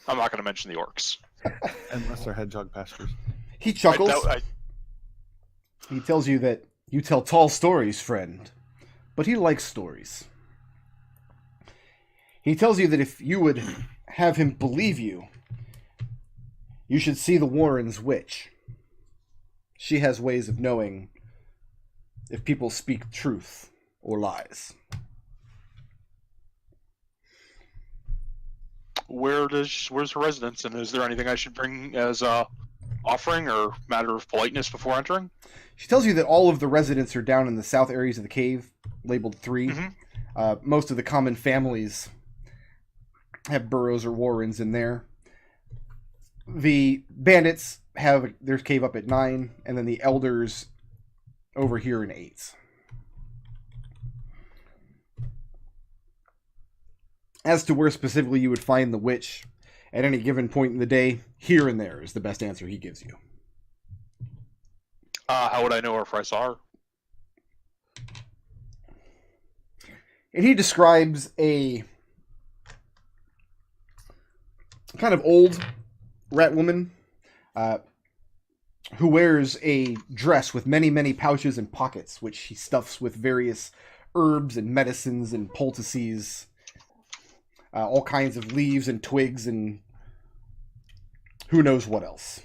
I'm not going to mention the orcs. Unless they're hedgehog pastures. He chuckles. He tells you that you tell tall stories, friend, but he likes stories. He tells you that if you would have him believe you, you should see the Warren's witch. She has ways of knowing if people speak truth or lies. Where's her residence, and is there anything I should bring as a offering or matter of politeness before entering? She tells you that all of the residents are down in the south areas of the cave, labeled 3. Mm-hmm. Most of the common families have burrows or warrens in there. The bandits have their cave up at 9, and then the elders over here in 8. As to where specifically you would find the witch at any given point in the day, here and there is the best answer he gives you. How would I know her if I saw her? And he describes a kind of old rat woman who wears a dress with many, many pouches and pockets, which she stuffs with various herbs and medicines and poultices, all kinds of leaves and twigs and who knows what else.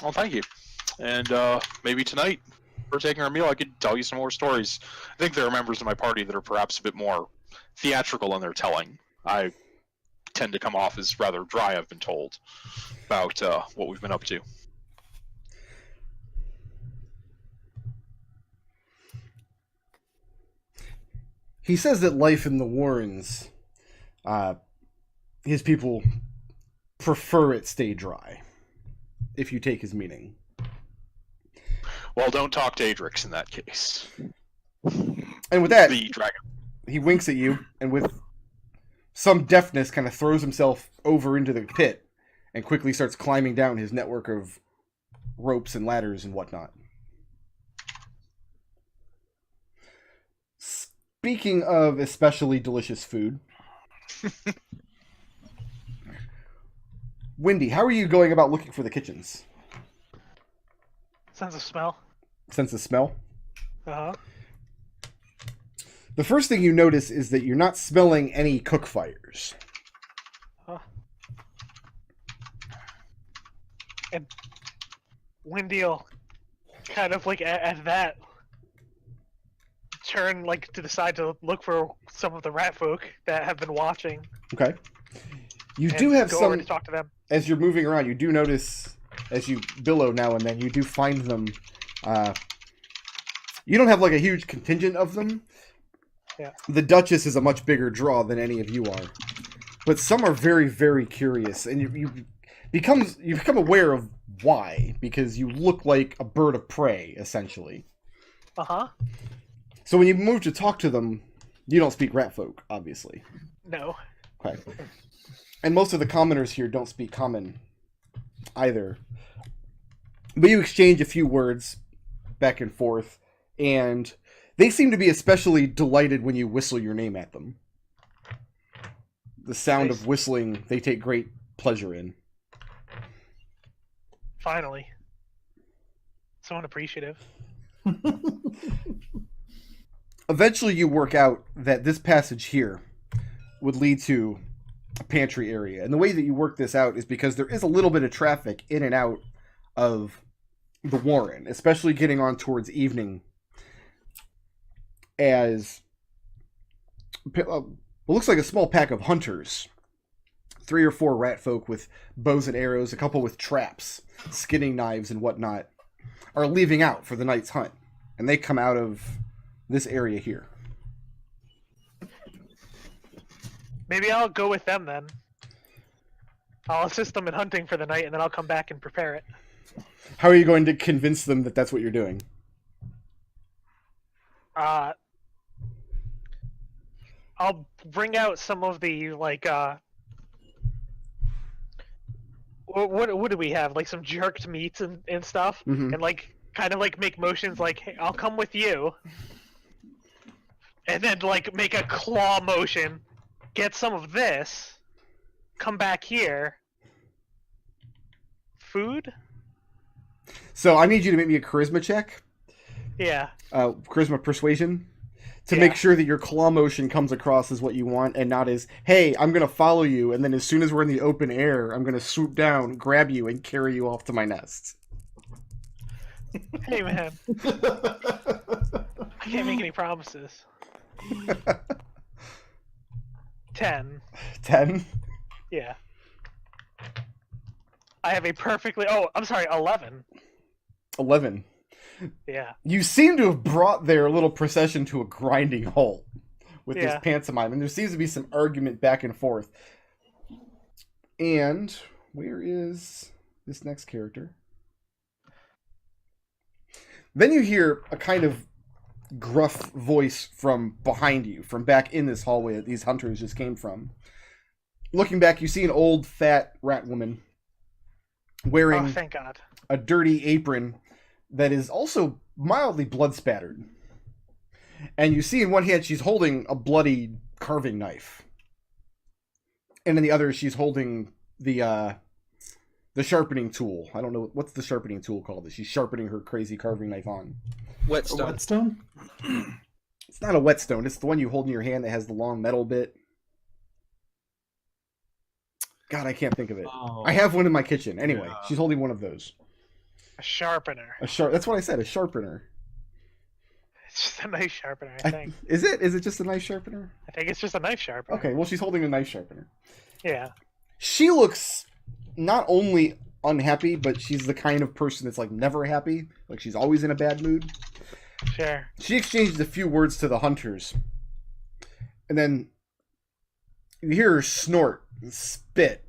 Well, thank you. And maybe tonight, for taking our meal, I could tell you some more stories. I think there are members of my party that are perhaps a bit more theatrical in their telling. I tend to come off as rather dry, I've been told, about what we've been up to. He says that life in the Warrens, his people prefer it stay dry, if you take his meaning. Well, don't talk to Adrex in that case. And with that, the dragon. He winks at you, and with some deftness kind of throws himself over into the pit and quickly starts climbing down his network of ropes and ladders and whatnot. Speaking of especially delicious food, Wendy, how are you going about looking for the kitchens? Sense of smell. Sense of smell? Uh-huh. The first thing you notice is that you're not smelling any cook fires. Huh. And Wendy'll kind of like at that turn like to the side to look for some of the rat folk that have been watching. Okay. You do have go some over to talk to them. As you're moving around, you do notice as you billow now and then, you do find them. You don't have like a huge contingent of them. Yeah. The Duchess is a much bigger draw than any of you are, but some are very, very curious, and you become aware of why, because you look like a bird of prey, essentially. Uh-huh. So when you move to talk to them, you don't speak rat folk, obviously. No. Okay. And most of the commoners here don't speak common either. But you exchange a few words back and forth, and they seem to be especially delighted when you whistle your name at them. The sound of whistling they take great pleasure in. Finally. Someone appreciative. Eventually you work out that this passage here would lead to a pantry area. And the way that you work this out is because there is a little bit of traffic in and out of the Warren, especially getting on towards evening, as it looks like a small pack of hunters, 3 or 4 rat folk with bows and arrows, a couple with traps, skinning knives and whatnot, are leaving out for the night's hunt. And they come out of this area here. Maybe I'll go with them then. I'll assist them in hunting for the night, and then I'll come back and prepare it. How are you going to convince them that that's what you're doing? I'll bring out some of the, like, what do we have? Like, some jerked meats and stuff? Mm-hmm. And, like, kind of, like, make motions like, hey, I'll come with you. and then like make a claw motion, get some of this, come back here. Food? So I need you to make me a charisma check. Yeah. Charisma persuasion. To Yeah. make sure that your claw motion comes across as what you want and not as, hey, I'm going to follow you, and then as soon as we're in the open air, I'm going to swoop down, grab you, and carry you off to my nest. Hey man, I can't make any promises. 10. 10? Yeah. I have a perfectly. Oh, I'm sorry, 11. 11. Yeah. You seem to have brought their little procession to a grinding halt with this Yeah. pantomime, and there seems to be some argument back and forth. And where is this next character? Then you hear a kind of gruff voice from behind you, from back in this hallway that these hunters just came from. Looking back, you see an old, fat rat woman wearing Oh, thank God. a dirty apron that is also mildly blood spattered. And you see in one hand she's holding a bloody carving knife. And in the other she's holding the sharpening tool. I don't know, what's the sharpening tool called that she's sharpening her crazy carving knife on? Whetstone. Whetstone? It's not a whetstone, it's the one you hold in your hand that has the long metal bit. God, I can't think of it. Oh. I have one in my kitchen. Anyway, Yeah. she's holding one of those. A sharpener. That's what I said, a sharpener. It's just a knife sharpener, I think. Is it? Is it just a knife sharpener? I think it's just a knife sharpener. Okay, well, she's holding a knife sharpener. Yeah. She looks not only unhappy, but she's the kind of person that's like never happy. Like she's always in a bad mood. Sure. She exchanges a few words to the hunters. And then you hear her snort and spit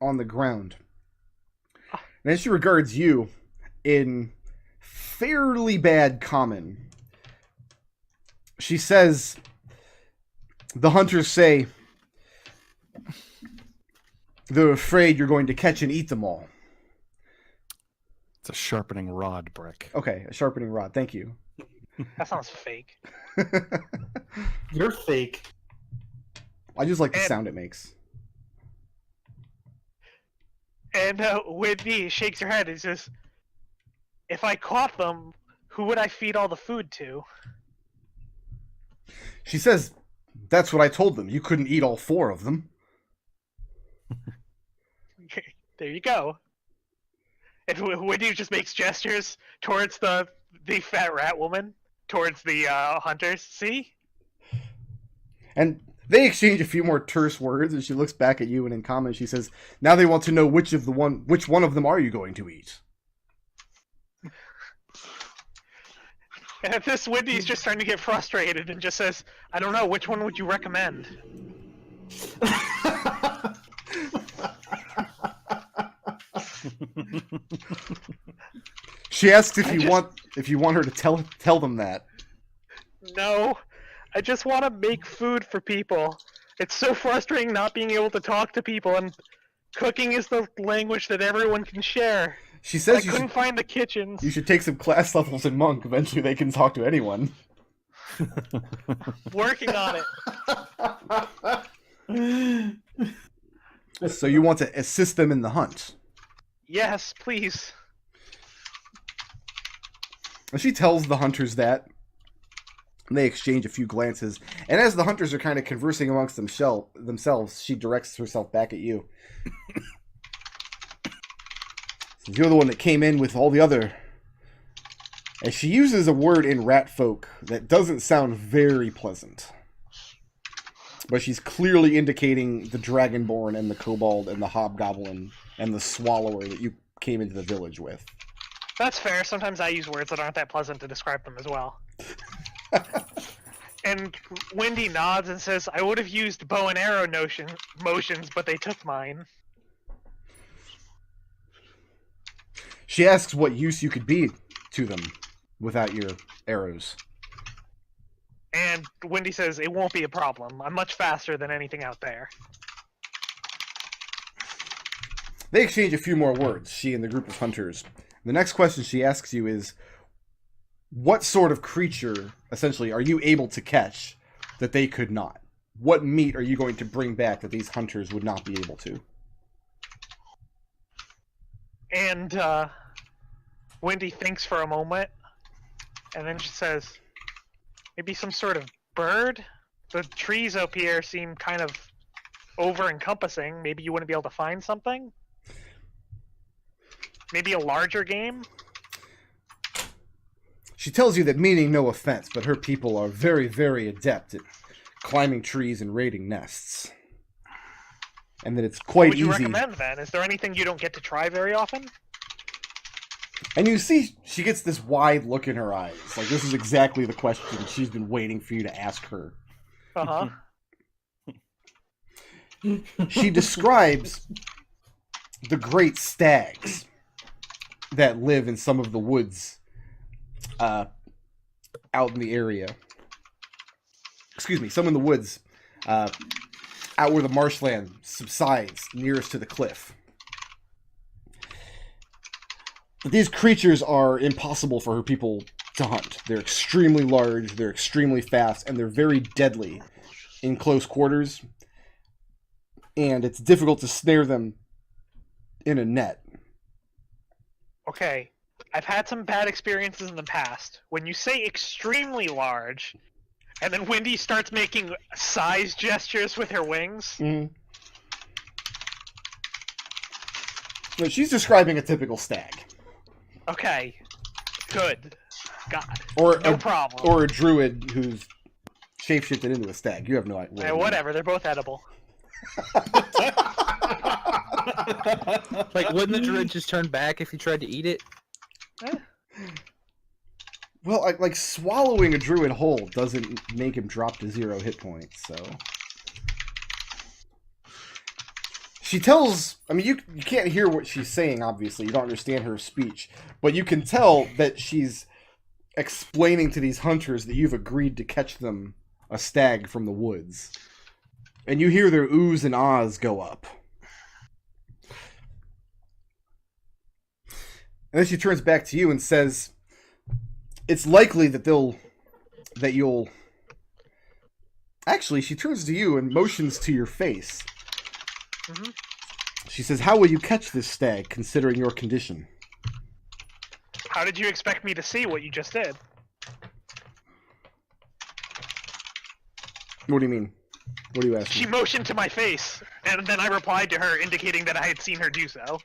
on the ground. And then she regards you in fairly bad common. She says, the hunters say, they're afraid you're going to catch and eat them all. It's a sharpening rod, Brick. Okay, a sharpening rod. Thank you. That sounds fake. You're fake. I just like the And- sound it makes. And Whitney shakes her head and says, if I caught them, who would I feed all the food to? She says, that's what I told them. You couldn't eat all 4 of them. There you go. And Whitney just makes gestures towards the fat rat woman, towards the hunters. See? And they exchange a few more terse words, and she looks back at you, and in common she says, now they want to know which one of them are you going to eat? And at this, Whitney's just starting to get frustrated and just says, I don't know, which one would you recommend? She asks if I you just- want her to tell them that. No, I just want to make food for people. It's so frustrating not being able to talk to people, and cooking is the language that everyone can share. She I says couldn't find the kitchens. you should take some class levels in Monk. Eventually they can talk to anyone. Working on it. So you want to assist them in the hunt. Yes, please. And she tells the hunters that. And they exchange a few glances. And as the hunters are kind of conversing amongst themselves, she directs herself back at you. Says, you're the one that came in with all the other. And she uses a word in rat folk that doesn't sound very pleasant. But she's clearly indicating the Dragonborn and the Kobold and the Hobgoblin and the Swallower that you came into the village with. That's fair. Sometimes I use words that aren't that pleasant to describe them as well. And Wendy nods and says, I would have used bow and arrow motions, but they took mine. She asks what use you could be to them without your arrows. And Wendy says, it won't be a problem. I'm much faster than anything out there. They exchange a few more words, she and the group of hunters. The next question she asks you is, what sort of creature, essentially, are you able to catch that they could not? What meat are you going to bring back that these hunters would not be able to? And Wendy thinks for a moment, and then she says, maybe some sort of bird? The trees up here seem kind of over-encompassing. Maybe you wouldn't be able to find something? Maybe a larger game? She tells you that, meaning no offense, but her people are very, very adept at climbing trees and raiding nests. And that it's What quite would you easy. recommend then? Is there anything you don't get to try very often? And you see she gets this wide look in her eyes. Like, this is exactly the question she's been waiting for you to ask her. Uh-huh. She describes the great stags that live in some of the woods out in the area. Excuse me, some in the woods out where the marshland subsides nearest to the cliff. But these creatures are impossible for her people to hunt. They're extremely large, they're extremely fast, and they're very deadly in close quarters. And it's difficult to snare them in a net. Okay. I've had some bad experiences in the past. When you say extremely large, and then Wendy starts making size gestures with her wings. Mm-hmm. No, she's describing a typical stag. Okay. Good. God. Or No problem. Or a druid who's shapeshifted into a stag. You have no idea. Whatever, they're both edible. Like, wouldn't the druid just turn back if you tried to eat it? Well, like swallowing a druid whole doesn't make him drop to 0 hit points, so... She tells... I mean, you can't hear what she's saying, obviously. You don't understand her speech. But you can tell that she's explaining to these hunters that you've agreed to catch them a stag from the woods. And you hear their oohs and ahs go up. And then she turns back to you and says, it's likely that you'll... Actually, she turns to you and motions to your face. Mm-hmm. She says, how will you catch this stag, considering your condition? How did you expect me to see what you just did? What do you mean? What are you asking? She motioned to my face, and then I replied to her, indicating that I had seen her do so.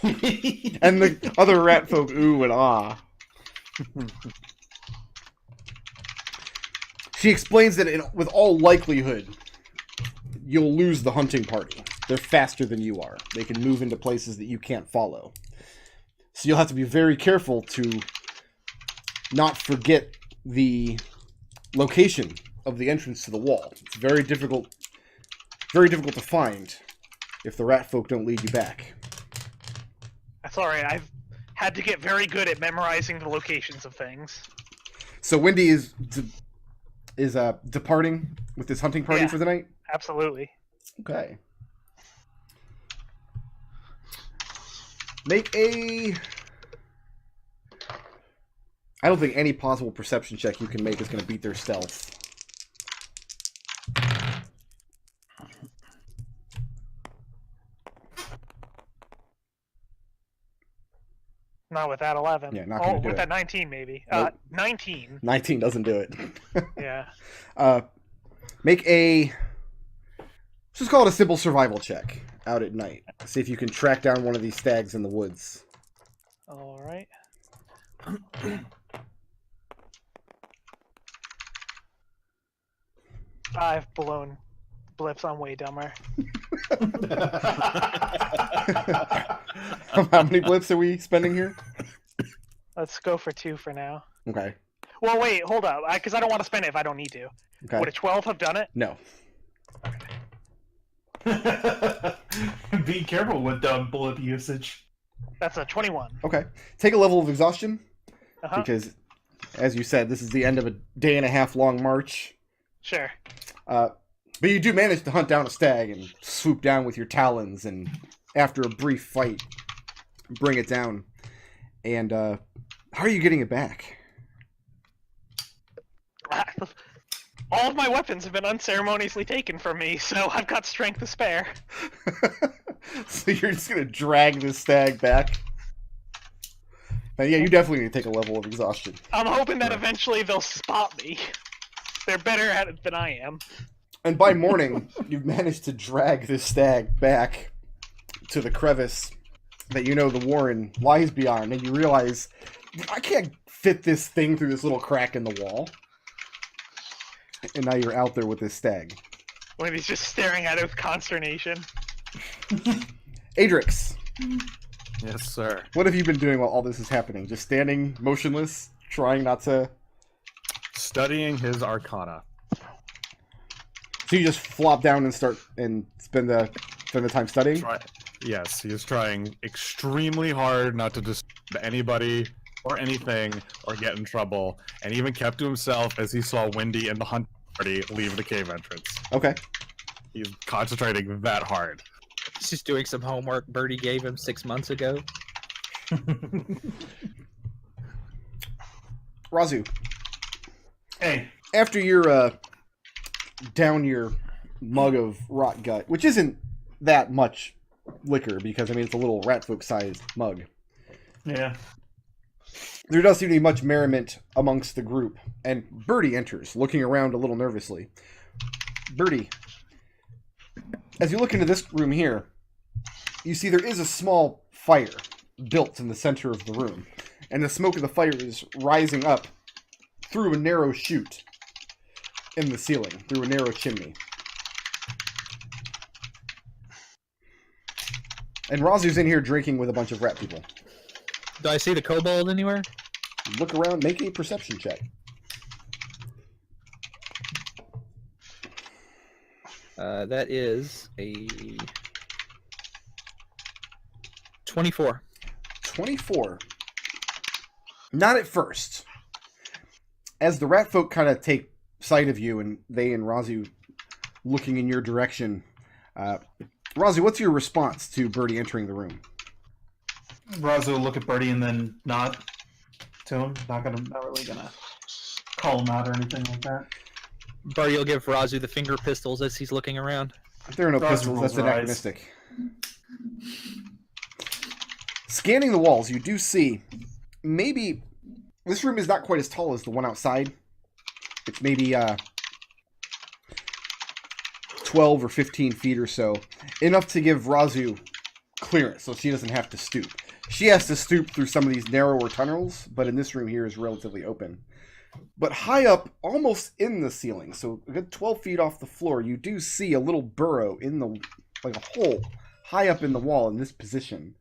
And the other rat folk ooh and ah. She explains that with all likelihood, you'll lose the hunting party. They're faster than you are. They can move into places that you can't follow. So you'll have to be very careful to not forget the location of the entrance to the wall. It's very difficult to find if the rat folk don't lead you back. That's alright, I've had to get very good at memorizing the locations of things. So Wendy is departing with this hunting party for the night? Absolutely. Okay. Make a... I don't think any possible perception check you can make is going to beat their stealth. Not with that 11. Yeah, not gonna do with it. that 19 maybe. Nope. 19. 19 doesn't do it. Yeah. Make a... Let's just call it a simple survival check out at night. See if you can track down one of these stags in the woods. Alright. I've blown blips. I'm way dumber. How many blips are we spending here? Let's go for 2 for now. Okay. Well, wait, hold up. Because I don't want to spend it if I don't need to. Okay. Would a 12 have done it? No. Be careful with bullet usage. That's a 21. Okay. Take a level of exhaustion. Uh-huh. Because, as you said, this is the end of a day-and-a-half long march. Sure. But you do manage to hunt down a stag and swoop down with your talons, and after a brief fight, bring it down. And How are you getting it back? All of my weapons have been unceremoniously taken from me, so I've got strength to spare. So you're just gonna drag this stag back? And yeah, you definitely need to take a level of exhaustion. I'm hoping that eventually they'll spot me. They're better at it than I am. And by morning, you've managed to drag this stag back to the crevice that you know the warren lies beyond, and you realize, I can't fit this thing through this little crack in the wall. And now you're out there with this stag. Wendy's just staring at it with consternation. Adrex, Yes, sir. what have you been doing while all this is happening? Just standing motionless, trying not to... Studying his arcana. So you just flop down and start and spend the time studying? Yes, he is trying extremely hard not to disturb anybody or anything or get in trouble, and even kept to himself as he saw Wendy and the hunt party leave the cave entrance. Okay. He's concentrating that hard. He's just doing some homework Birdie gave him 6 months ago. Raazu, Hey. after you're down your mug of rot gut, which isn't that much liquor because, I mean, it's a little rat folk sized mug. Yeah. There does seem to be much merriment amongst the group, and Birdie enters, looking around a little nervously. Birdie, as you look into this room here, you see there is a small fire built in the center of the room, and the smoke of the fire is rising up through a narrow chute in the ceiling, through a narrow chimney. And Raazu's in here drinking with a bunch of rat people. Do I see the kobold anywhere? Look around, make a perception check. That is a 24. 24. Not at first. As the rat folk kind of take sight of you, and they and Raazu looking in your direction, Raazu, what's your response to Birdie entering the room? Raazu will look at Birdie and then nod to him. Not really gonna call him out or anything like that. Birdie will give Raazu the finger pistols as he's looking around. If there are no Raazu pistols, rolls that's her eyes. anachronistic. Scanning the walls, you do see maybe this room is not quite as tall as the one outside. It's maybe 12 or 15 feet or so, enough to give Raazu clearance, so she doesn't have to stoop. She has to stoop through some of these narrower tunnels, but in this room here is relatively open. But high up, almost in the ceiling, so a good 12 feet off the floor, you do see a little burrow in the, like a hole, high up in the wall in this position.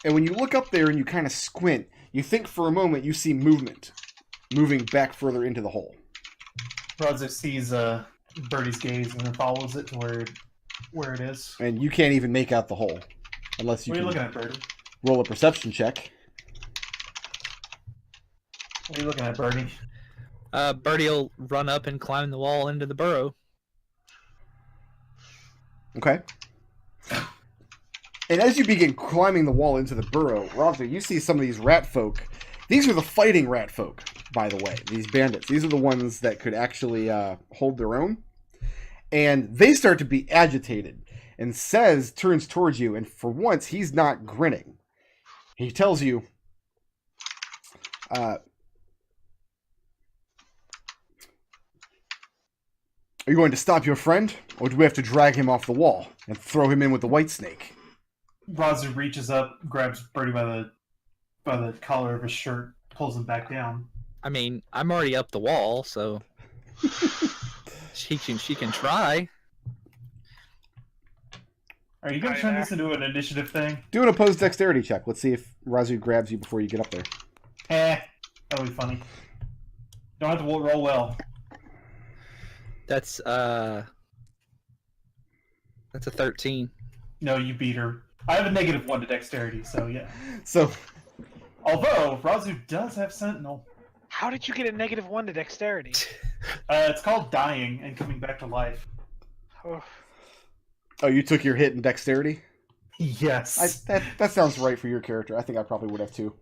And when you look up there and you kind of squint, you think for a moment you see movement, moving back further into the hole. Raazu sees Birdie's gaze and then follows it to where it is. And you can't even make out the hole, unless you What are you can looking at, Birdie? roll a perception check. What are you looking at, Birdie? Birdie will run up and climb the wall into the burrow. Okay. And as you begin climbing the wall into the burrow, Raazu, you see some of these rat folk. These are the fighting rat folk, by the way. These bandits. These are the ones that could actually hold their own. And they start to be agitated. And turns towards you, and for once, he's not grinning. He tells you, are you going to stop your friend, or do we have to drag him off the wall and throw him in with the white snake? Raazu reaches up, grabs Birdie by the collar of his shirt, pulls him back down. I mean, I'm already up the wall, so she can try. Are you going to turn this into an initiative thing? Do an opposed dexterity check. Let's see if Raazu grabs you before you get up there. That'll be funny. Don't have to roll well. That's a 13. No, you beat her. I have a -1 to dexterity, so yeah. So, Although, Raazu does have Sentinel. How did you get a -1 to dexterity? It's called dying and coming back to life. Oh, oh, you took your hit in dexterity? Yes. That sounds right for your character. I think I probably would have too.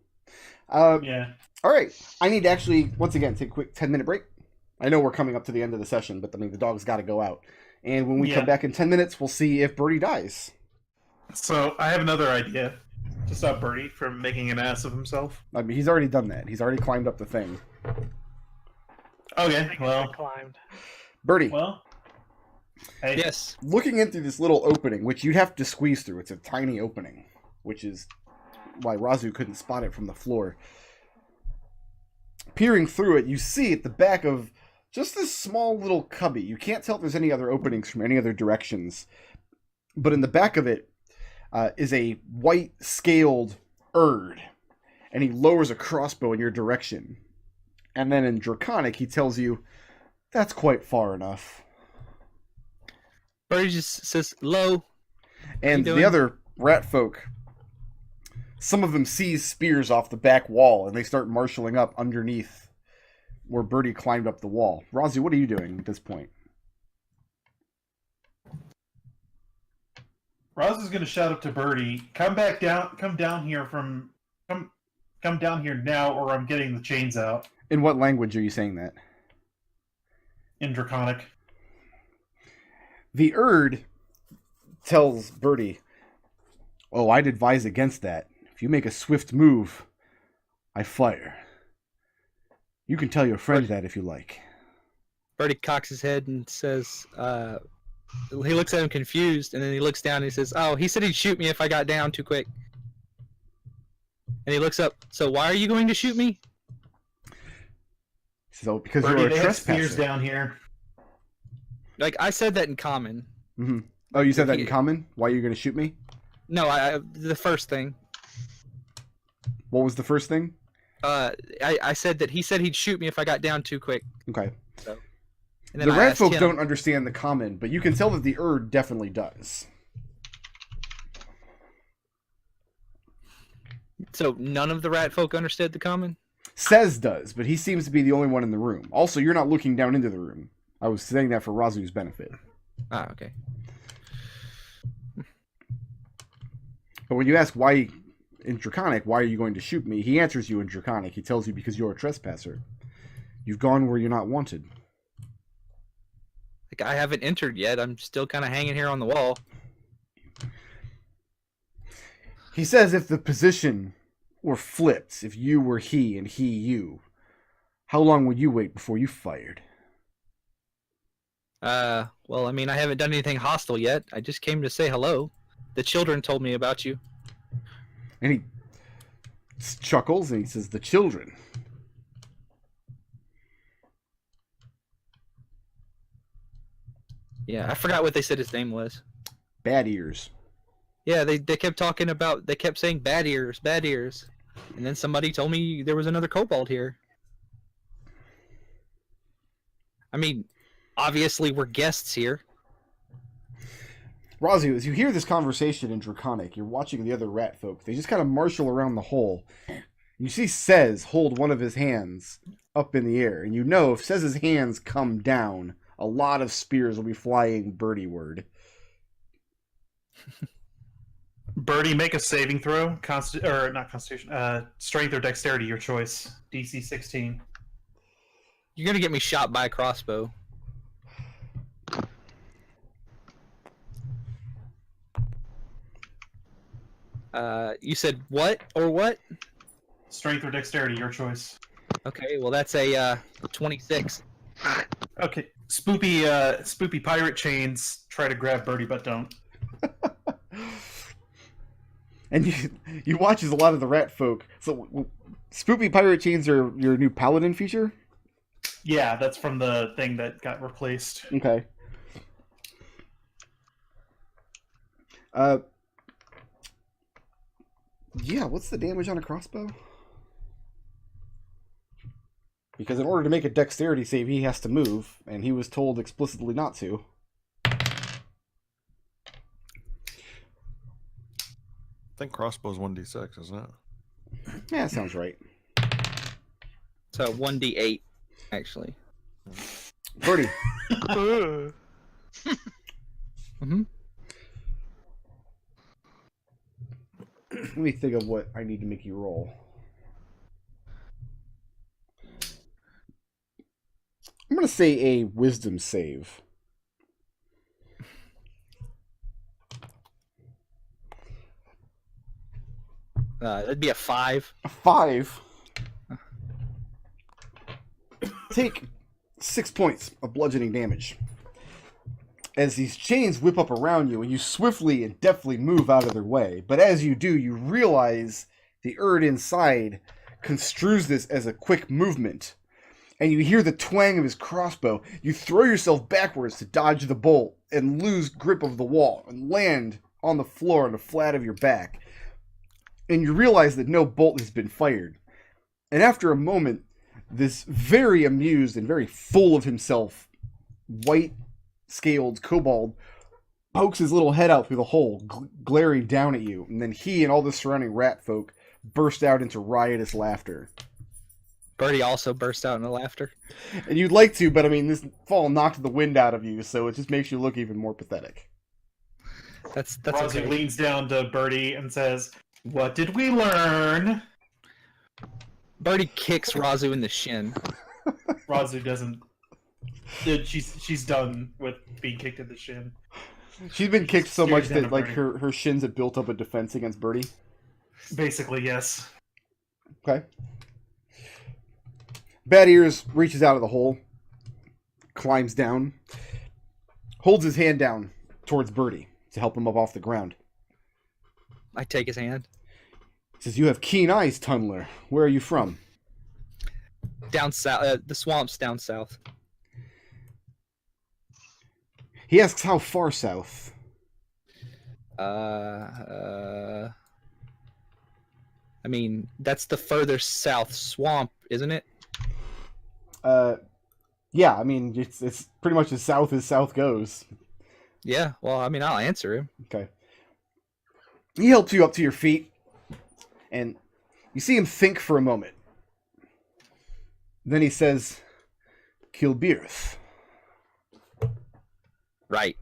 Yeah. All right. I need to actually, once again, take a quick 10-minute break. I know we're coming up to the end of the session, but I mean, the dog's got to go out. And when we come back in 10 minutes, we'll see if Birdie dies. So I have another idea to stop Birdie from making an ass of himself. I mean, he's already done that. He's already climbed up the thing. Okay, well, climbed. Birdie, well. Hey. Yes. looking in through this little opening, which you'd have to squeeze through, it's a tiny opening, which is why Raazu couldn't spot it from the floor. Peering through it, you see at the back of just this small little cubby. You can't tell if there's any other openings from any other directions. But in the back of it is a white scaled Erd. And he lowers a crossbow in your direction. And then in Draconic, he tells you, that's quite far enough. Birdie just says, "Low." And doing? the other rat folk, some of them seize spears off the back wall, and they start marshaling up underneath where Birdie climbed up the wall. Raazu, what are you doing at this point? Raazu's gonna shout up to Birdie, come down here now, or I'm getting the chains out. In what language are you saying that? In Draconic. The Erd tells Birdie, "Oh, I'd advise against that. If you make a swift move, I fire. You can tell your friend that if you like." Birdie cocks his head and says, he looks at him confused, and then he looks down and he says, "Oh, he said he'd shoot me if I got down too quick." And he looks up, "So why are you going to shoot me?" So, because Birdie, you're a they have spears trespasser. down here. Like, I said that in common. Mm-hmm. Oh, you said that in common? Why are you going to shoot me? No, the first thing. What was the first thing? I said that he said he'd shoot me if I got down too quick. Okay. So, and then The I rat asked folk him, don't understand the common, but you can tell that the Erd definitely does. So none of the rat folk understood the common? Says does, but he seems to be the only one in the room. Also, you're not looking down into the room. I was saying that for Raazu's benefit. Ah, okay. But when you ask why in Draconic, why are you going to shoot me? He answers you in Draconic. He tells you because you're a trespasser. You've gone where you're not wanted. Like, I haven't entered yet. I'm still kind of hanging here on the wall. He says if the position were flipped, if you were he and he you, how long would you wait before you fired? Well, I mean, I haven't done anything hostile yet. I just came to say hello. The children told me about you. And he chuckles and he says, the children. Yeah, I forgot what they said his name was. Bad ears. Yeah, they kept talking about, they kept saying bad ears, bad ears. And then somebody told me there was another kobold here. I mean, obviously we're guests here. Raazu, as you hear this conversation in Draconic, you're watching the other rat folk. They just kind of marshal around the hole. You see Sez hold one of his hands up in the air, and you know if Sez's hands come down, a lot of spears will be flying Birdie-ward. Birdie, make a saving throw. Not Constitution. Strength or Dexterity, your choice. DC 16. You're gonna get me shot by a crossbow. You said what or what? Strength or Dexterity, your choice. Okay, well that's a 26. Okay. Spoopy pirate chains try to grab Birdie, but don't. And you watch as a lot of the rat folk. So, spoopy pirate chains are your new Paladin feature? Yeah, that's from the thing that got replaced. Okay. Yeah, what's the damage on a crossbow? Because in order to make a dexterity save, he has to move, and he was told explicitly not to. I think crossbow's 1d6, isn't it? Yeah, that sounds right. So 1d8, actually. Birdie. Mm-hmm. Let me think of what I need to make you roll. I'm going to say a wisdom save. That'd be a 5. A 5. Take 6 points of bludgeoning damage as these chains whip up around you and you swiftly and deftly move out of their way. But as you do, you realize the Erd inside construes this as a quick movement, and you hear the twang of his crossbow. You throw yourself backwards to dodge the bolt and lose grip of the wall and land on the floor on the flat of your back. And you realize that no bolt has been fired. And after a moment, this very amused and very full of himself white-scaled kobold pokes his little head out through the hole, glaring down at you. And then he and all the surrounding rat folk burst out into riotous laughter. Birdie also burst out into laughter. And you'd like to, but I mean, this fall knocked the wind out of you, so it just makes you look even more pathetic. That's Raazu okay. leans down to Birdie and says, "What did we learn?" Birdie kicks Raazu in the shin. Raazu doesn't. She's done with being kicked in the shin. She's been kicked so much Stares down that at like Birdie. her shins have built up a defense against Birdie. Basically, yes. Okay. Bad Ears reaches out of the hole, climbs down, holds his hand down towards Birdie to help him up off the ground. I take his hand. He says, "You have keen eyes, tunneler. Where are you from?" Down south. The swamp's down south. He asks, "How far south?" I mean, that's the further south swamp, isn't it? Yeah, I mean, it's pretty much as south goes. Yeah. Well, I mean, I'll answer him. Okay. He helps you up to your feet, and you see him think for a moment. Then he says, "Kilbirth." Right.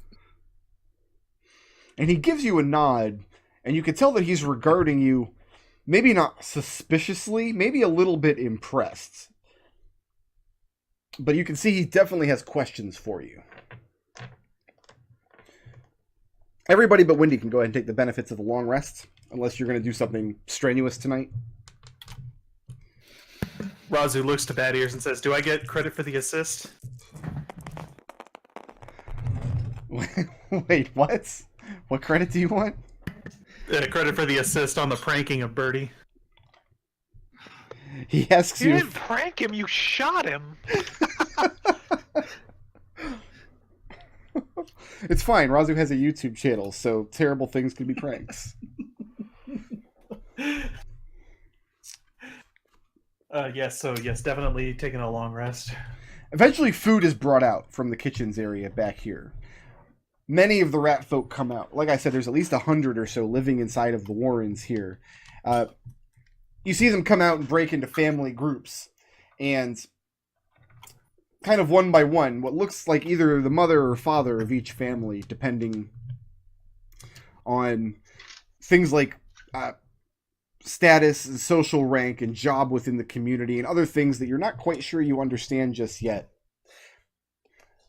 And he gives you a nod, and you can tell that he's regarding you, maybe not suspiciously, maybe a little bit impressed. But you can see he definitely has questions for you. Everybody but Wendy can go ahead and take the benefits of the long rest, unless you're going to do something strenuous tonight. Raazu looks to Bad Ears and says, "Do I get credit for the assist?" Wait, what? What credit do you want? Credit for the assist on the pranking of Birdie. He asks You you. didn't prank him, you shot him. It's fine. Raazu has a YouTube channel, so terrible things can be pranks. Yes, definitely taking a long rest. Eventually, food is brought out from the kitchens area back here. Many of the rat folk come out. Like I said, there's at least 100 or so living inside of the warrens here. You see them come out and break into family groups, and kind of one by one, what looks like either the mother or father of each family, depending on things like status and social rank and job within the community and other things that you're not quite sure you understand just yet.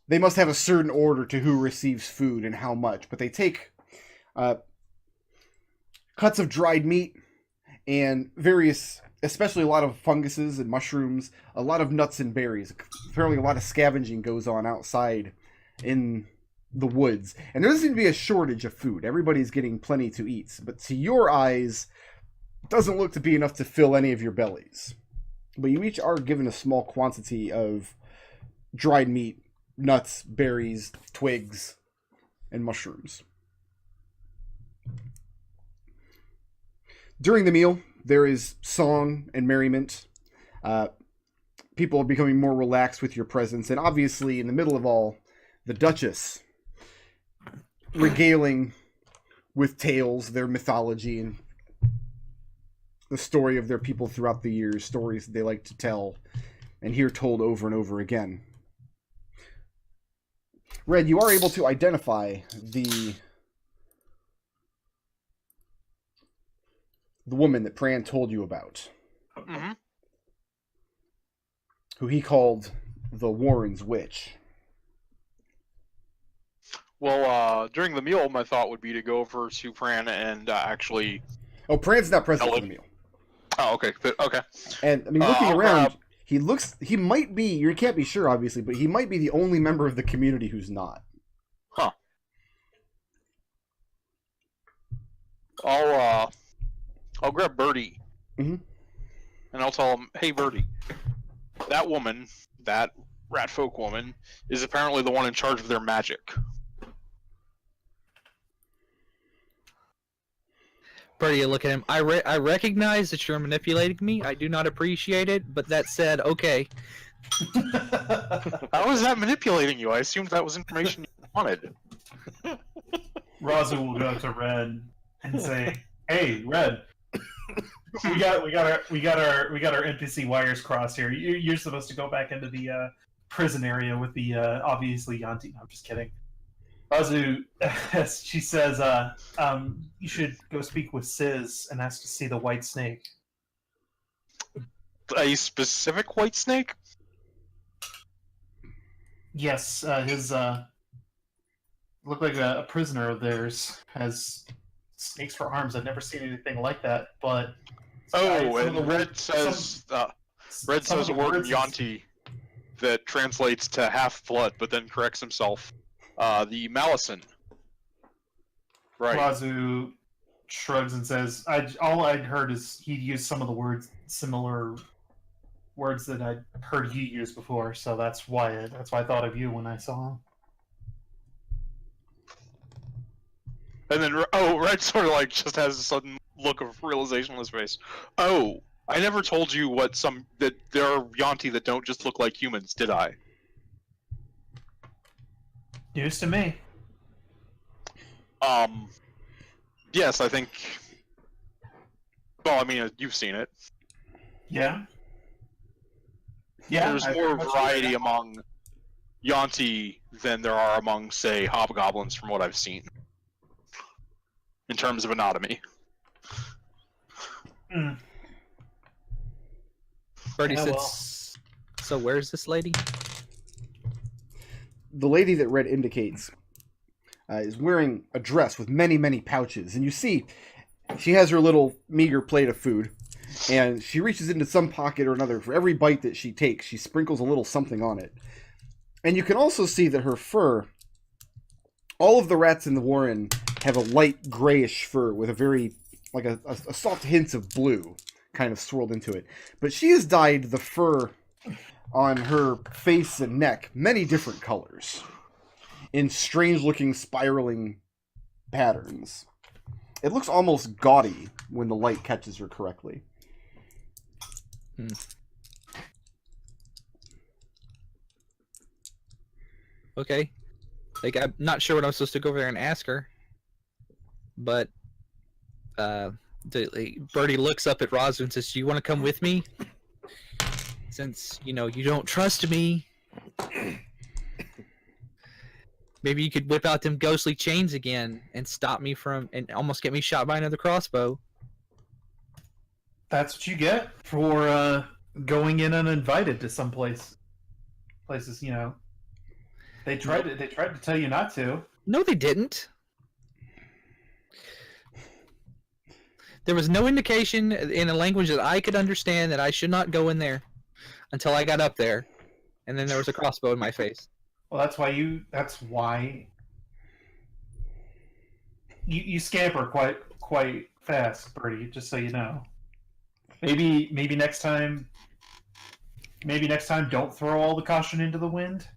They must have a certain order to who receives food and how much, but they take cuts of dried meat and various, especially a lot of funguses and mushrooms, a lot of nuts and berries. Apparently a lot of scavenging goes on outside in the woods. And there doesn't seem to be a shortage of food. Everybody's getting plenty to eat. But to your eyes, it doesn't look to be enough to fill any of your bellies. But you each are given a small quantity of dried meat, nuts, berries, twigs, and mushrooms. During the meal, there is song and merriment. People are becoming more relaxed with your presence. And obviously, in the middle of all, the Duchess regaling with tales, their mythology, and the story of their people throughout the years, stories that they like to tell and hear told over and over again. Red, you are able to identify the woman that Pran told you about, Mm-hmm. who he called the Warren's witch. Well, during the meal, my thought would be to go over to Pran and actually. Oh, Pran's not present Tell for the him. meal. Oh, okay. Okay. And I mean, looking I'll around, grab- he might be. You can't be sure, obviously, but he might be the only member of the community who's not. Huh. I'll grab Birdie. Mhm. And I'll tell him, hey, Birdie, that woman, that rat folk woman, is apparently the one in charge of their magic. Birdie, you look at him. I recognize that you're manipulating me. I do not appreciate it, but that said, okay. How is that manipulating you? I assumed that was information you wanted. Raazu will go to Red and say, "Hey, Red, we got our NPC wires crossed here. You're supposed to go back into the prison area with the obviously Yuan-ti." No, I'm just kidding. Raazu, she says, "You should go speak with Sis and ask to see the white snake." A specific white snake? Yes, his looked like a prisoner of theirs has snakes for arms. I've never seen anything like that. But Oh, some of the and Red says a word in Yuan-ti that translates to half blood, but then corrects himself. The Malison. Right. Raazu shrugs and says, all I'd heard is he used some of the similar words that I'd heard you use before, so that's why I thought of you when I saw him." And then, Red sort of like just has a sudden look of realization on his face. Oh, I never told you that there are Yuan-ti that don't just look like humans, did I? News to me. Yes, I think. Well, I mean, you've seen it. Yeah. Yeah. There's I more pretty much variety agree. among Yuan-ti than there are among, say, hobgoblins, from what I've seen. In terms of anatomy. Mm. Birdie Yeah, sits. So where's this lady? The lady that Red indicates is wearing a dress with many, many pouches, and you see she has her little meager plate of food, and she reaches into some pocket or another. For every bite that she takes, she sprinkles a little something on it. And you can also see that her fur, all of the rats in the warren have a light grayish fur with a very, like a soft hint of blue kind of swirled into it. But she has dyed the fur on her face and neck many different colors in strange-looking spiraling patterns. It looks almost gaudy when the light catches her correctly. Okay. Like, I'm not sure what I'm supposed to go over there and ask her. But, Birdie looks up at Raazu and says, "Do you want to come with me? Since, you don't trust me. Maybe you could whip out them ghostly chains again and stop me and almost get me shot by another crossbow." That's what you get for going in uninvited to some places. They tried to tell you not to. No, they didn't. There was no indication in a language that I could understand that I should not go in there until I got up there, and then there was a crossbow in my face. Well, that's why you scamper quite fast, Birdie. Just so you know. Maybe next time. Maybe next time, don't throw all the caution into the wind.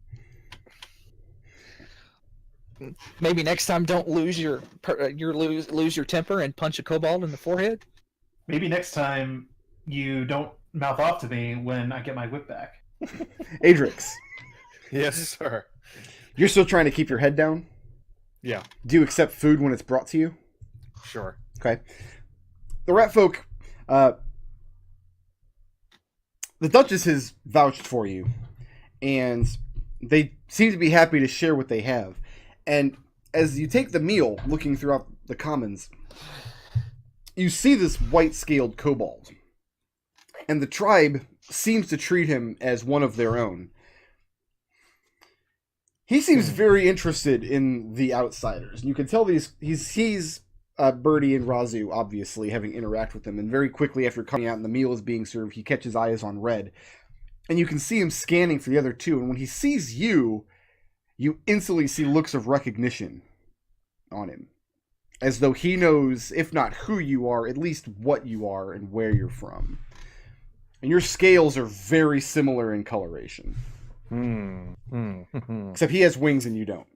Maybe next time, don't lose your temper and punch a kobold in the forehead. Maybe next time, you don't mouth off to me when I get my whip back. Adrex, Yes, sir. you're still trying to keep your head down? Yeah, Do you accept food when it's brought to you? sure. Okay. The rat folk, the Duchess has vouched for you, and they seem to be happy to share what they have. And as you take the meal, looking throughout the commons, you see this white-scaled kobold. And the tribe seems to treat him as one of their own. He seems very interested in the outsiders. And you can tell he sees Birdie and Raazu, obviously, having interact with them. And very quickly after coming out and the meal is being served, he catches eyes on Red. And you can see him scanning for the other two. And when he sees you, you instantly see looks of recognition on him. As though he knows, if not who you are, at least what you are and where you're from. And your scales are very similar in coloration. Except he has wings and you don't.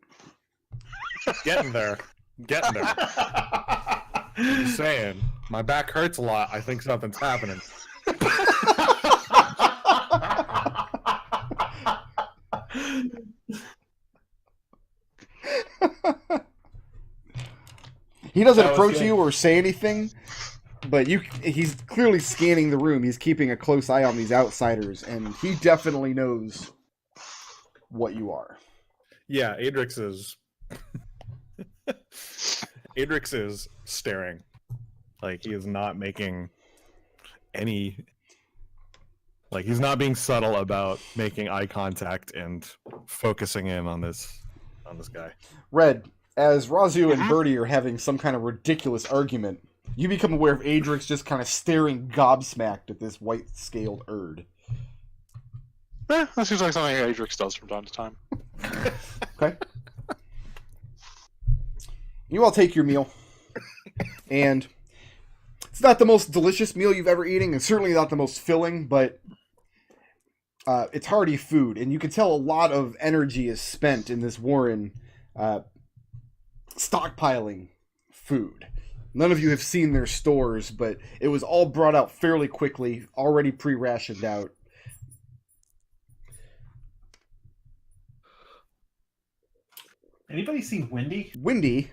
Getting there. Getting there. Just saying. My back hurts a lot. I think something's happening. He doesn't approach you or say anything, but he's clearly scanning the room. He's keeping a close eye on these outsiders, and he definitely knows what you are. Yeah, Adrex is... Adrex is staring. Like, he is not making any... Like, he's not being subtle about making eye contact and focusing in on this guy. Red, as Raazu and Birdie are having some kind of ridiculous argument, you become aware of Adrex just kind of staring gobsmacked at this white-scaled Erd. That seems like something Adrex does from time to time. Okay. You all take your meal, and it's not the most delicious meal you've ever eaten, and certainly not the most filling, but it's hearty food, and you can tell a lot of energy is spent in this warren stockpiling food. None of you have seen their stores, but it was all brought out fairly quickly, already pre-rationed out. Anybody seen Wendy? Wendy,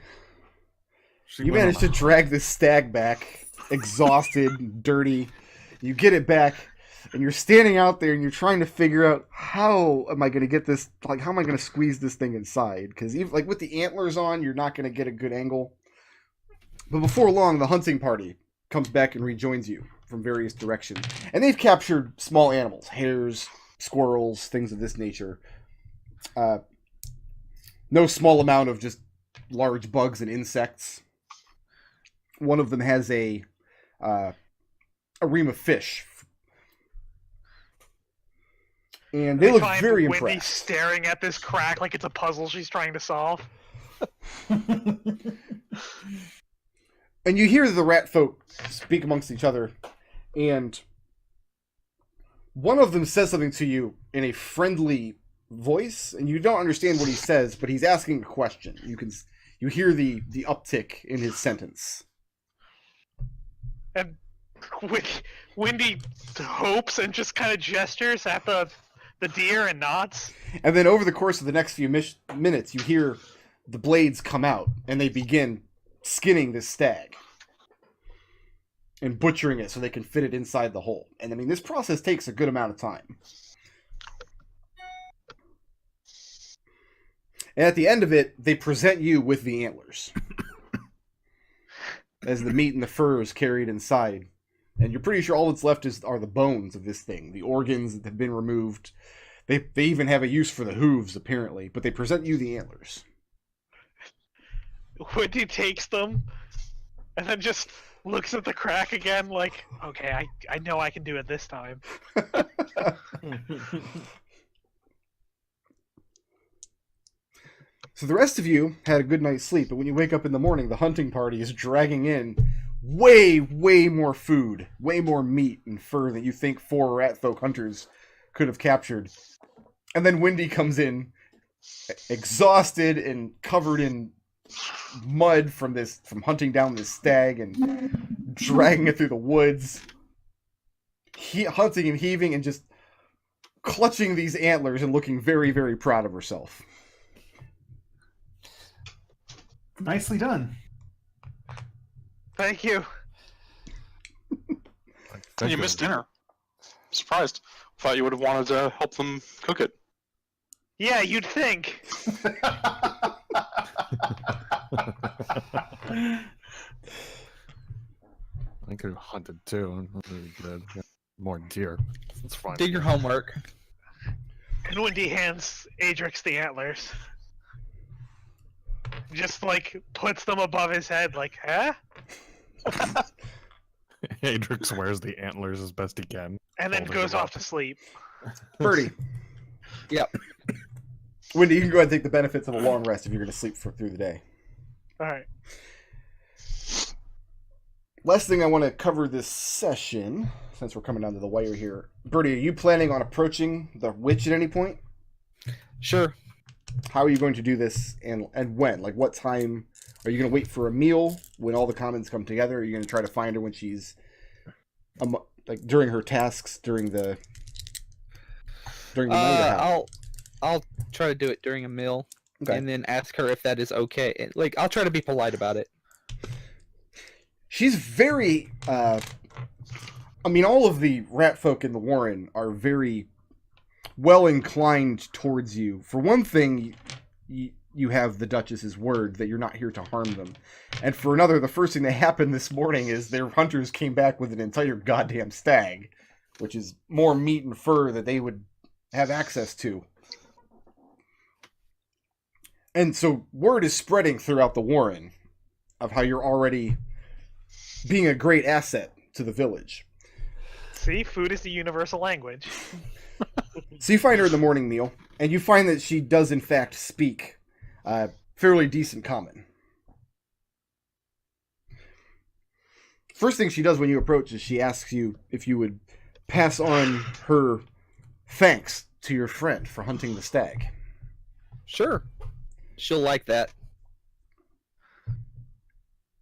you managed to drag this stag back, exhausted, dirty. You get it back, and you're standing out there, and you're trying to figure out, how am I going to get this, like, how am I going to squeeze this thing inside? Because, like, with the antlers on, you're not going to get a good angle. But before long, the hunting party comes back and rejoins you from various directions. And they've captured small animals, hares, squirrels, things of this nature. No small amount of just large bugs and insects. One of them has a ream of fish. And they look very impressed. Wendy staring at this crack like it's a puzzle she's trying to solve. And you hear the rat folk speak amongst each other, and one of them says something to you in a friendly voice, and you don't understand what he says, but he's asking a question. You hear the uptick in his sentence. And Wendy hopes and just kind of gestures at the deer and nods. And then over the course of the next few minutes, you hear the blades come out, and they begin skinning this stag and butchering it so they can fit it inside the hole. And I mean, this process takes a good amount of time. And at the end of it, they present you with the antlers as the meat and the fur is carried inside. And you're pretty sure all that's left are the bones of this thing, the organs that have been removed. They even have a use for the hooves, apparently, but they present you the antlers. Wendy takes them and then just looks at the crack again like, okay, I know I can do it this time. So the rest of you had a good night's sleep, but when you wake up in the morning, the hunting party is dragging in way, way more food, way more meat and fur than you think 4 rat folk hunters could have captured. And then Wendy comes in, exhausted and covered in mud from hunting down this stag and dragging it through the woods, hunting and heaving and just clutching these antlers and looking very, very proud of herself. Nicely done. Thank you. And you missed dinner. Surprised. Thought you would have wanted to help them cook it. Yeah, you'd think. I could have hunted too. More deer. It's fine. Did your homework. And Wendy hands Adrex the antlers. Just like puts them above his head, like, huh? Adrex wears the antlers as best he can. And then Holding goes them off up. to sleep. Birdie. Yep. Wendy, you can go ahead and take the benefits of a long rest if you're going to sleep through the day. Alright. Last thing I want to cover this session, since we're coming down to the wire here. Birdie, are you planning on approaching the witch at any point? Sure. How are you going to do this, and when? Like, what time? Are you going to wait for a meal when all the commons come together? Are you going to try to find her when she's, like, during her tasks, during the night? Or how? I'll try to do it during a meal, Okay. and then ask her if that is okay. And, like, I'll try to be polite about it. She's very, I mean, all of the rat folk in the Warren are very well inclined towards you. For one thing, you have the Duchess's word that you're not here to harm them. And for another, the first thing that happened this morning is their hunters came back with an entire goddamn stag, which is more meat and fur that they would have access to. And so word is spreading throughout the Warren of how you're already being a great asset to the village. See, food is the universal language. So you find her in the morning meal, and you find that she does in fact speak fairly decent common. First thing she does when you approach is she asks you if you would pass on her thanks to your friend for hunting the stag. Sure. She'll like that.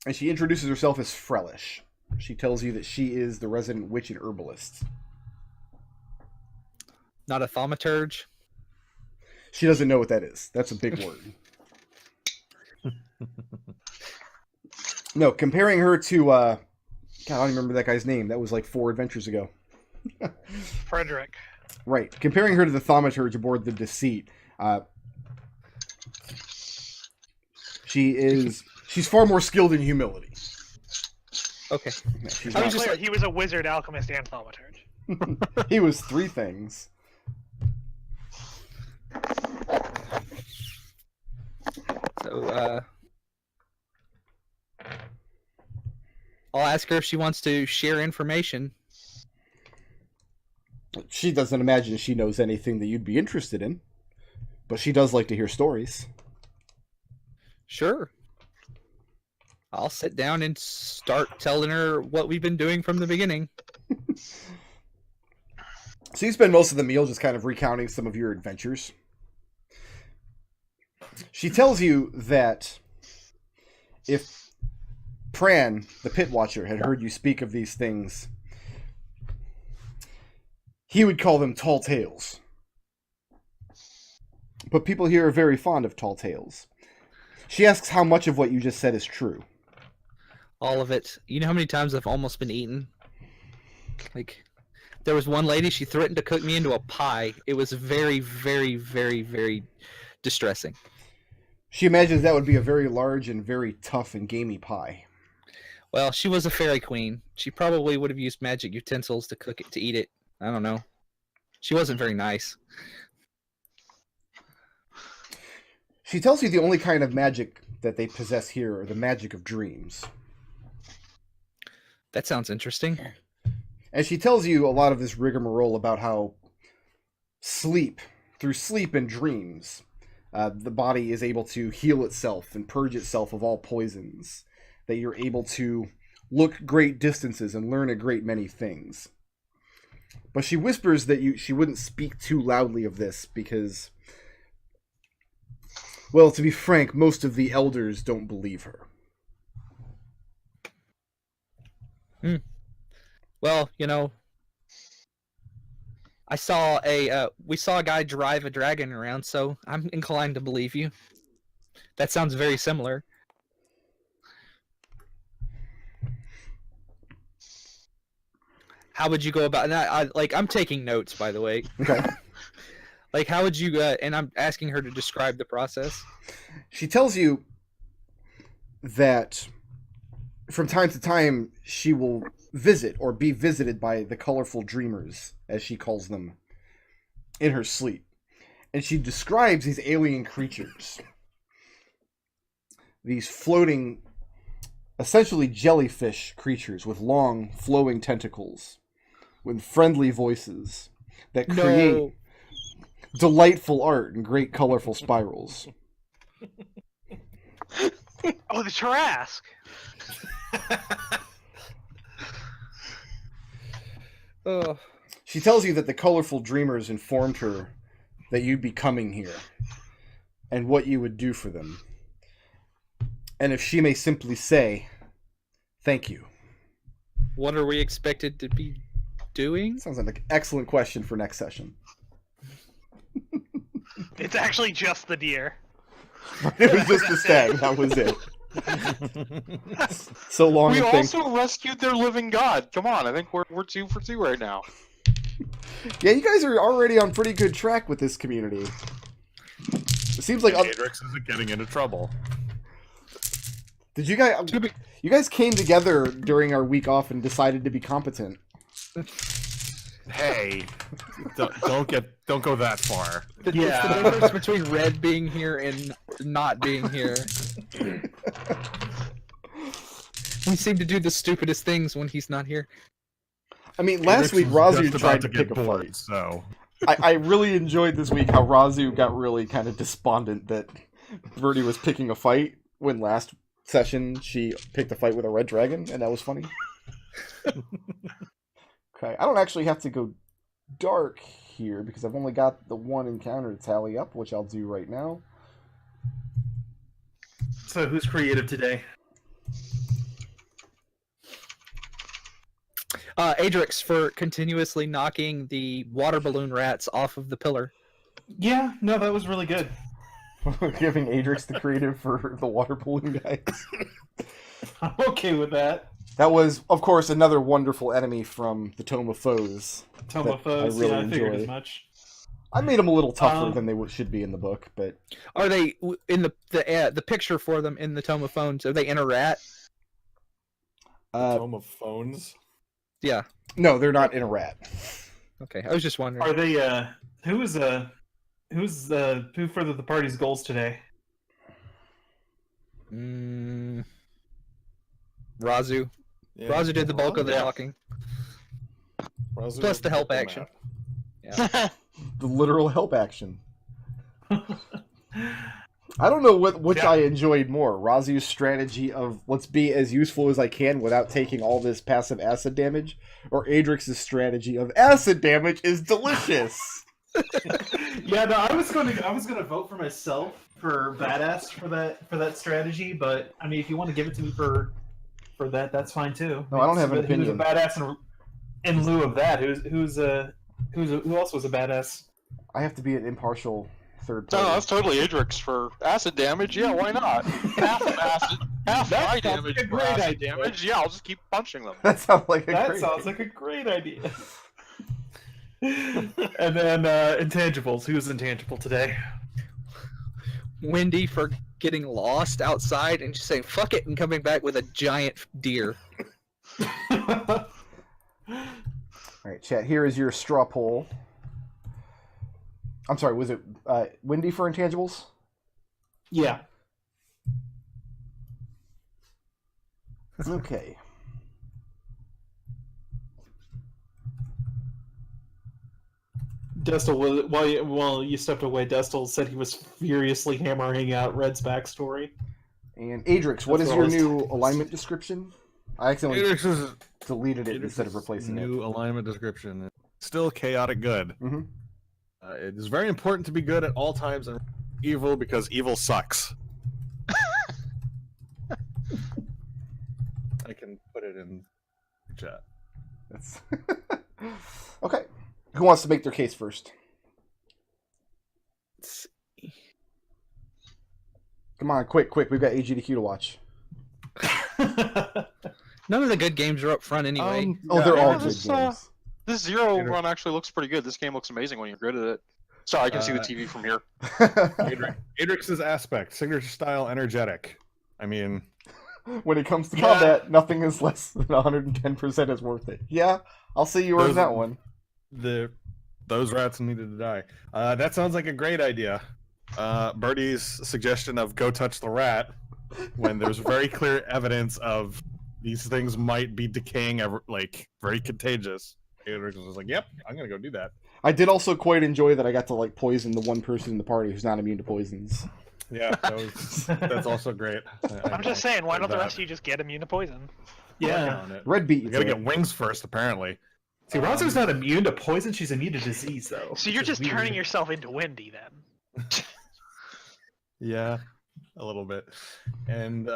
And she introduces herself as Frelish. She tells you that she is the resident witch and herbalist. Not a thaumaturge. She doesn't know what that is. That's a big word. No, comparing her to, God, I don't even remember that guy's name. That was like 4 adventures ago. Frederick. Right. Comparing her to the thaumaturge aboard the Deceit, she's far more skilled in humility. Okay. She's I not- was just Clear, he was a wizard, alchemist, and thaumaturge. he was 3 things. So, I'll ask her if she wants to share information. She doesn't imagine she knows anything that you'd be interested in, but she does like to hear stories. Sure. I'll sit down and start telling her what we've been doing from the beginning. So you spend most of the meal just kind of recounting some of your adventures. She tells you that if Pran, the pit watcher, had heard you speak of these things, he would call them tall tales. But people here are very fond of tall tales. She asks how much of what you just said is true. All of it. You know how many times I've almost been eaten? Like, there was one lady, she threatened to cook me into a pie. It was very, very, very, very distressing. She imagines that would be a very large and very tough and gamey pie. Well, she was a fairy queen. She probably would have used magic utensils to cook it, to eat it. I don't know. She wasn't very nice. She tells you the only kind of magic that they possess here are the magic of dreams. That sounds interesting. And she tells you a lot of this rigmarole about how through sleep and dreams, the body is able to heal itself and purge itself of all poisons. That you're able to look great distances and learn a great many things. But she whispers that she wouldn't speak too loudly of this because, well, to be frank, most of the elders don't believe her. Well, you know, we saw a guy drive a dragon around, so I'm inclined to believe you. That sounds very similar. How would you go about that? I'm taking notes, by the way. Okay. Like, how would you, and I'm asking her to describe the process. She tells you that from time to time she will visit or be visited by the colorful dreamers, as she calls them, in her sleep. and she describes these alien creatures. These floating, essentially jellyfish creatures with long, flowing tentacles, with friendly voices that create delightful art in great, colorful spirals. Oh, the Trask! Oh. She tells you that the colorful dreamers informed her that you'd be coming here, and what you would do for them. And if she may simply say, thank you. What are we expected to be doing? Sounds like an excellent question for next session. It's actually just the deer. It was just the stag, that was it. So long We to think. also rescued their living god. Come on, I think we're 2 for 2 right now. Yeah, you guys are already on pretty good track with this community. It seems like... Adrex isn't getting into trouble. Did you guys... You guys came together during our week off and decided to be competent. Hey, don't go that far. The difference between Red being here and not being here. We seem to do the stupidest things when he's not here. I mean, last week Raazu tried to pick a fight. So I really enjoyed this week how Raazu got really kind of despondent that Birdie was picking a fight when last session she picked a fight with a red dragon, and that was funny. Okay, I don't actually have to go dark here because I've only got the one encounter to tally up, which I'll do right now. So who's creative today? Adrex for continuously knocking the water balloon rats off of the pillar. Yeah, no, that was really good. Giving Adrex the creative for the water balloon guys. I'm okay with that. That was, of course, another wonderful enemy from the Tome of Foes. Tome of Foes, really yeah, I figured enjoy. as much. I made them a little tougher than they should be in the book, but Are they in the picture for them in the Tome of Phones? Are they in a rat? Tome of Phones. Yeah. No, they're not in a rat. Okay, I was just wondering. Are they? Who furthered the party's goals today? Raazu. Yeah. Raazu did the bulk of the talking. Raazu Plus the help map. action. Yeah. The literal help action. I don't know which I enjoyed more. Raazu's strategy of let's be as useful as I can without taking all this passive acid damage, or Adrex's strategy of acid damage is delicious. Yeah, no, I was gonna vote for myself for badass for that strategy, but I mean, if you want to give it to me for that, that's fine too. No, I don't have an opinion. Who's a badass in lieu of that? Who else was a badass? I have to be an impartial third No, party. that's totally Adrex for acid damage. Yeah, why not? Half of acid, half That my sounds damage like a for great acid idea. damage. Yeah, I'll just keep punching them. That sounds like A great idea. And then intangibles. Who's intangible today? Wendy for getting lost outside and just saying fuck it and coming back with a giant deer. All right, chat. Here is your straw poll. I'm sorry. Was it Wendy for intangibles? Yeah. Okay. Destil, while you stepped away, Destil said he was furiously hammering out Red's backstory. And Adrex, what That's is what I your was new talking alignment description? I accidentally Adrex is deleted it instead of replacing new alignment description. Still chaotic good. it. Mm-hmm. It is very important to be good at all times and evil because evil sucks. I can put it in chat. That's okay. Who wants to make their case first? Come on, quick! We've got AGDQ to watch. None of the good games are up front anyway. They're all good this, games. This Zero run actually looks pretty good. This game looks amazing when you're good at it. Sorry, I can see the TV from here. Adrex's aspect, signature style, energetic. I mean, when it comes to combat, nothing is less than 110% is worth it. Yeah, I'll see you earn that one. The Those rats needed to die. That sounds like a great idea. Birdie's suggestion of go touch the rat when there's very clear evidence of these things might be decaying, like very contagious. Adrex was like, "Yep, I'm gonna go do that." I did also quite enjoy that I got to like poison the one person in the party who's not immune to poisons. Yeah, that's also great. I'm just saying, why don't the rest of you just get immune to poison? Yeah. On it. Red beat. You gotta get wings first, apparently. See, Raazu's not immune to poison. She's immune to disease, though. So you're which is just turning weird. yourself into Wendy then. Yeah, a little bit. And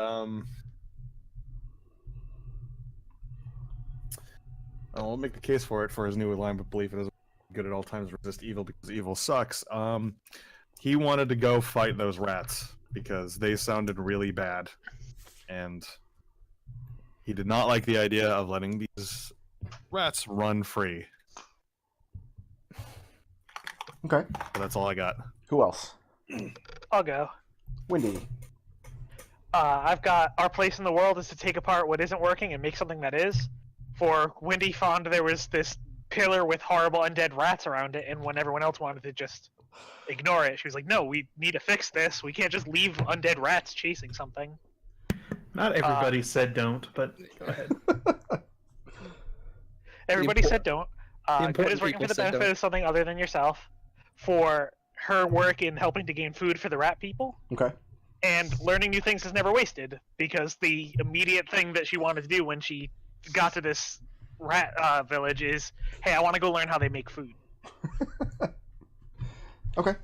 I'll make the case for it for his new line of belief. It is good at all times resist evil because evil sucks. He wanted to go fight those rats because they sounded really bad, and he did not like the idea of letting these rats run free. Okay. So that's all I got. Who else? I'll go. Wendy. I've got our place in the world is to take apart what isn't working and make something that is. For Wendy found there was this pillar with horrible undead rats around it, and when everyone else wanted to just ignore it, she was like, no, we need to fix this. We can't just leave undead rats chasing something. Not everybody said don't, but go ahead. Everybody said don't. Good important is working for people the said benefit don't. of something other than yourself. For her work in helping to gain food for the rat people. Okay. And learning new things is never wasted, because the immediate thing that she wanted to do when she got to this rat village is, hey, I want to go learn how they make food. Okay.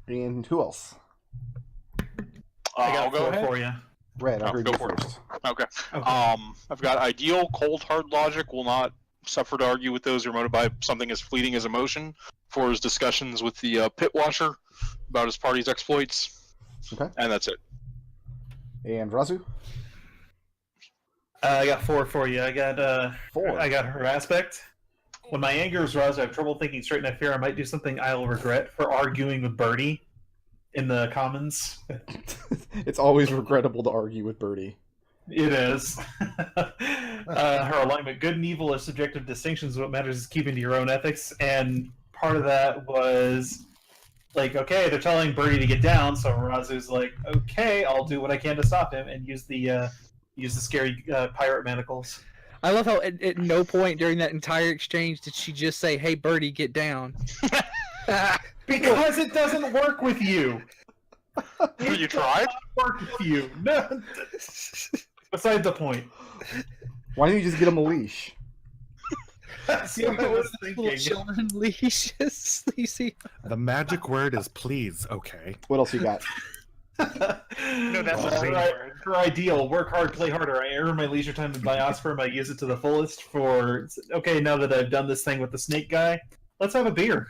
And who else? I I'll got go 4 ahead. for you. Red, I heard go you for it. first. Okay. Okay. I've got ideal, cold, hard logic will not suffer to argue with those who are motivated by something as fleeting as emotion. For his discussions with the pit washer about his party's exploits. Okay. And that's it. And Raazu? I got 4 for you. I got 4. I got her aspect. When my anger is roused, I have trouble thinking straight, and I fear I might do something I'll regret for arguing with Birdie in the commons. It's always regrettable to argue with Birdie. It is. Her alignment, good and evil are subjective distinctions. What matters is keeping to your own ethics, and part of that was like, okay, they're telling Birdie to get down, so Raazu's like, okay, I'll do what I can to stop him, and use the scary pirate manacles. I love how at no point during that entire exchange did she just say, "Hey, Birdie, get down." Because it doesn't work with you. You tried? Work with you. No. Beside the point. Why don't you just get him a leash? See what I was Little thinking. children leashes. You see? The magic word is please, okay? What else you got? No, that's the same Right. word. Her ideal, work hard, play harder. I earn my leisure time in Biosperm. I use it to the fullest for, okay, now that I've done this thing with the snake guy, let's have a beer.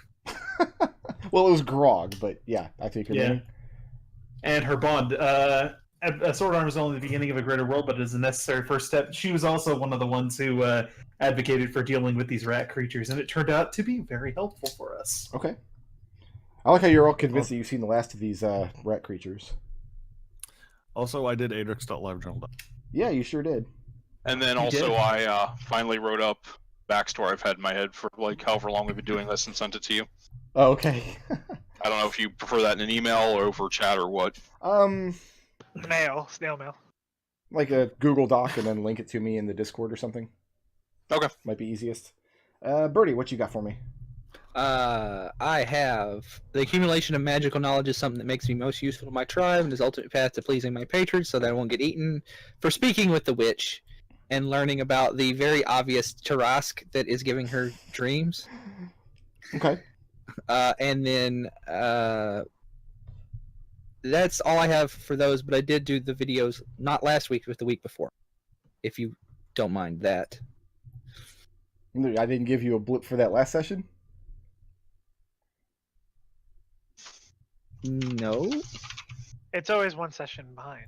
Well, it was grog, but yeah, I think you're meaning. And her bond. A sword arm is only the beginning of a greater world, but it is a necessary first step. She was also one of the ones who advocated for dealing with these rat creatures, and it turned out to be very helpful for us. Okay. I like how you're all convinced that you've seen the last of these rat creatures. Also, I did Adrex.livejournal. Yeah, you sure did. And then You also did? I finally wrote up backstory I've had in my head for like however long we've been doing this and sent it to you. Oh, okay. I don't know if you prefer that in an email or over chat or what. Snail mail. Like a Google Doc and then link it to me in the Discord or something. Okay. Might be easiest. Birdie, what you got for me? I have the accumulation of magical knowledge is something that makes me most useful to my tribe and is ultimate path to pleasing my patrons so that I won't get eaten. For speaking with the witch and learning about the very obvious Tarask that is giving her dreams. Okay. And then that's all I have for those, but I did do the videos not last week, but the week before, if you don't mind that. I didn't give you a blip for that last session? No. It's always one session behind.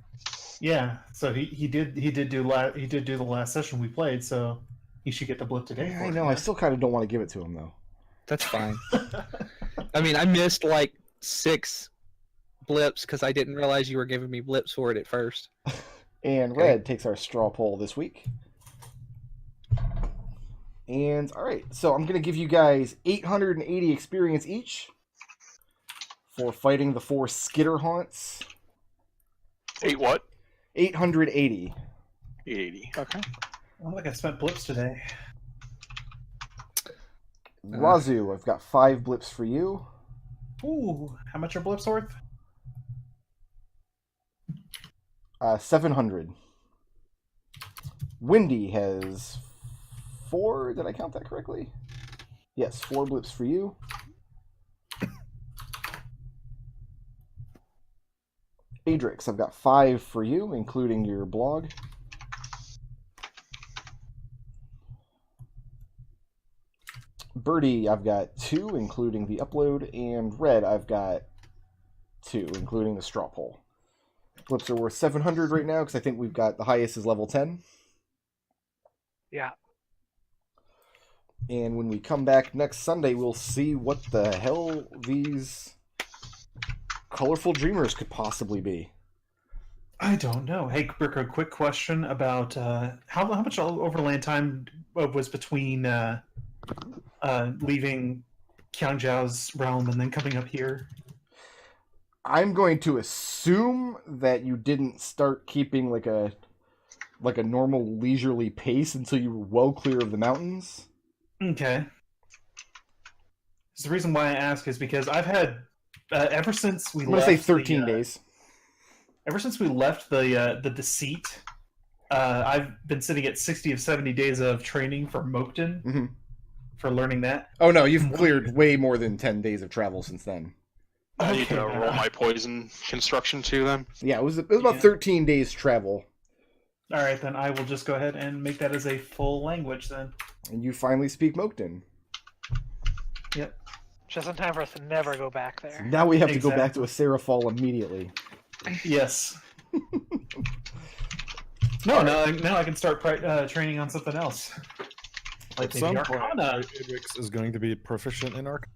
Yeah, so he did do the last session we played, so he should get the blip today. I know, I still kind of don't want to give it to him, though. That's fine. I mean, I missed like 6 blips because I didn't realize you were giving me blips for it at first. And Red takes our straw poll this week. And all right, so I'm gonna give you guys 880 experience each for fighting the 4 skitter haunts. 8 what? 880. 880. Okay. I don't think I spent blips today. Raazu, I've got 5 blips for you. Ooh, how much are blips worth? 700. Windy has 4. Did I count that correctly? Yes, 4 blips for you. Adrex, I've got 5 for you, including your blog. Birdie, I've got 2, including the upload. And Red, I've got 2, including the straw poll. Blips are worth 700 right now, because I think we've got the highest is level 10. Yeah. And when we come back next Sunday, we'll see what the hell these colorful dreamers could possibly be. I don't know. Hey, Brick, a quick question about how much overland time was between leaving Qiangzhao's realm and then coming up here? I'm going to assume that you didn't start keeping like a normal leisurely pace until you were well clear of the mountains. Okay. So the reason why I ask is because I've had ever since we I'm going left. to say 13 days. Ever since we left the deceit, I've been sitting at 60 of 70 days of training for Moakton for learning that. Oh no, you've cleared way more than 10 days of travel since then. I need to roll my poison construction too then. Yeah, it was about 13 days travel. All right, then I will just go ahead and make that as a full language then. And you finally speak Moakton. Yep. Just in time for us to never go back there. Now we have to go back Exactly. to a Seraphol immediately. Yes. No, now I can start training on something else. Like At maybe some point, Arcana. Adrex is going to be proficient in Arcana.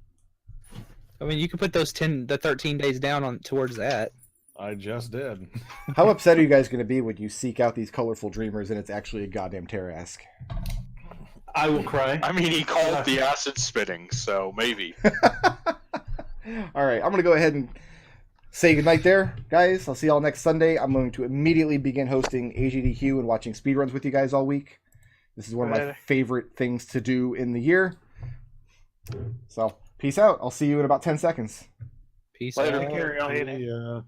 I mean, you could put those 13 days down on towards that. I just did. How upset are you guys going to be when you seek out these colorful dreamers and it's actually a goddamn Terrask? I will cry. I mean, he called the acid spitting, so maybe. All right, I'm going to go ahead and say goodnight there, guys. I'll see y'all next Sunday. I'm going to immediately begin hosting AGDQ and watching speedruns with you guys all week. This is one of my Right. favorite things to do in the year. So, peace out. I'll see you in about 10 seconds. Peace Later. out. Carry on. Later. Yeah.